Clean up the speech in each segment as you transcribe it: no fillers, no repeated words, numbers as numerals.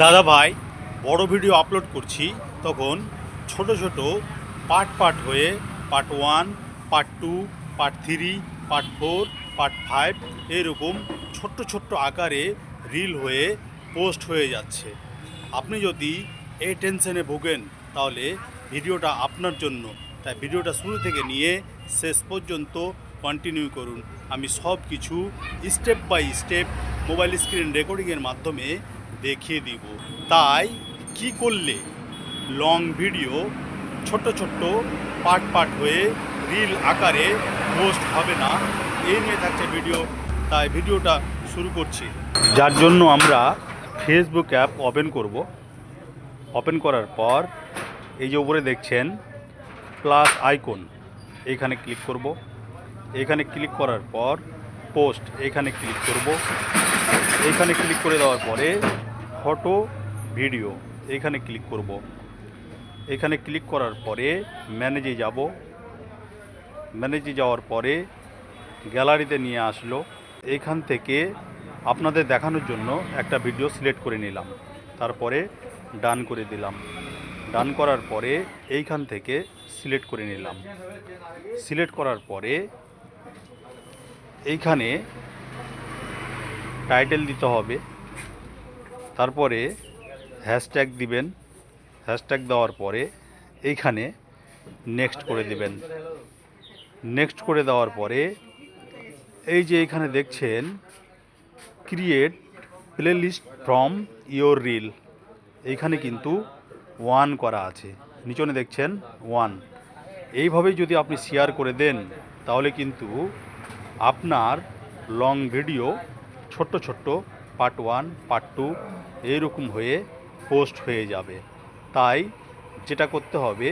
দাদা ভাই বড় ভিডিও আপলোড করছি তখন ছোট ছোট পার্ট হয়ে part 1, part 2, part 3, part 4, part 5 এরকম ছোট্ট আকারে রিল হয়ে পোস্ট হয়ে যাচ্ছে। আপনি যদি এই টেনশনে ভোগেন তাহলে ভিডিওটা আপনার জন্য। তাই ভিডিওটা শুরু থেকে নিয়ে শেষ পর্যন্ত কন্টিনিউ করুন। আমি সব কিছু step by step mobile screen রেকর্ডিংয়ের মাধ্যমে দেখিয়ে দিব। তাই কি করলে লং ভিডিও ছোট্ট পার্ট হয়ে রিল আকারে পোস্ট হবে না, এই নিয়ে থাকছে ভিডিও। তাই ভিডিওটা শুরু করছি। যার জন্য আমরা ফেসবুক অ্যাপ ওপেন করব। ওপেন করার পর এই যে উপরে দেখছেন প্লাস আইকন, এইখানে ক্লিক করব। এখানে ক্লিক করার পর পোস্ট, এখানে ক্লিক করব। এখানে ক্লিক করে দেওয়ার পরে ফটো ভিডিও, এখানে ক্লিক করব। এখানে ক্লিক করার পরে ম্যানেজে যাব। ম্যানেজে যাওয়ার পরে গ্যালারিতে নিয়ে আসলো। এইখান থেকে আপনাদের দেখানোর জন্য একটা ভিডিও সিলেক্ট করে নিলাম, তারপরে ডান করে দিলাম। ডান করার পরে এইখান থেকে সিলেক্ট করে নিলাম। সিলেক্ট করার পরে এইখানে টাইটেল দিতে হবে, তারপরে হ্যাশট্যাগ দিবেন। হ্যাশট্যাগ দেওয়ার পরে এইখানে নেক্সট করে দিবেন। নেক্সট করে দেওয়ার পরে এই যে এখানে দেখছেন create playlist from your reel, এইখানে কিন্তু 1 করা আছে, নিচনে দেখছেন 1। এইভাবেই যদি আপনি শেয়ার করে দেন তাহলে কিন্তু আপনার লং ভিডিও ছোট্ট পার্ট 1, পার্ট 2 এইরকম হয়ে পোস্ট হয়ে যাবে। তাই যেটা করতে হবে,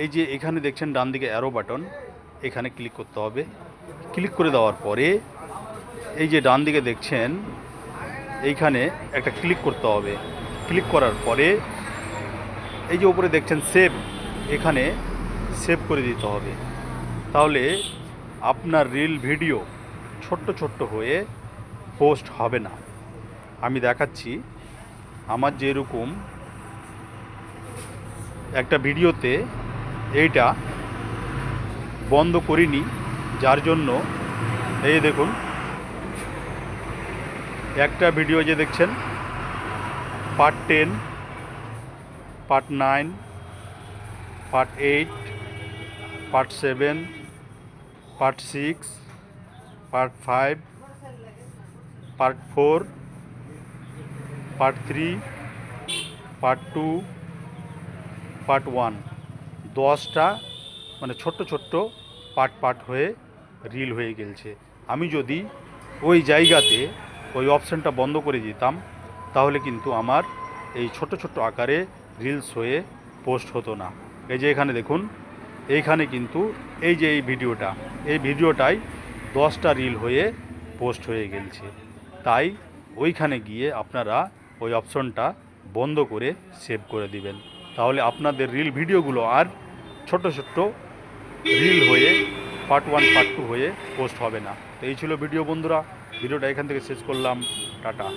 এই যে এখানে দেখছেন ডান দিকে অ্যারো বাটন, এখানে ক্লিক করতে হবে। ক্লিক করে দেওয়ার পরে এই যে ডান দিকে দেখছেন এইখানে একটা ক্লিক করতে হবে। ক্লিক করার পরে এই যে উপরে দেখছেন সেভ, এখানে সেভ করে দিতে হবে। তাহলে আপনার রিল ভিডিও ছোট্ট হয়ে পোস্ট হবে না। আমি দেখাচ্ছি, আমার যেরকম একটা ভিডিওতে এইটা বন্ধ করিনি, যার জন্য এই দেখুন একটা ভিডিও যে দেখছেন part 10, part 9, part 8, part 7, part 6, part 5, part 4, part 3, part 2, part 1, 10টা মানে ছোট্ট পার্ট হয়ে রিল হয়ে গেছে। আমি যদি ওই জায়গাতে ওই অপশানটা বন্ধ করে দিতাম তাহলে কিন্তু আমার এই ছোট্ট আকারে রিলস হয়ে পোস্ট হতো না। এই যে এখানে দেখুন, এইখানে কিন্তু এই যে এই ভিডিওটাই 10টা রিল হয়ে পোস্ট হয়ে গেছে। তাই ওইখানে গিয়ে আপনারা ওই অপশনটা বন্ধ করে সেভ করে দিবেন। তাহলে আপনাদের রিল ভিডিওগুলো আর ছোট্ট রিল হয়ে পার্ট 1, পার্ট 2 হয়ে পোস্ট হবে না। তো এই ছিল ভিডিও বন্ধুরা, ভিডিওটা এখান থেকে শেষ করলাম। টাটা।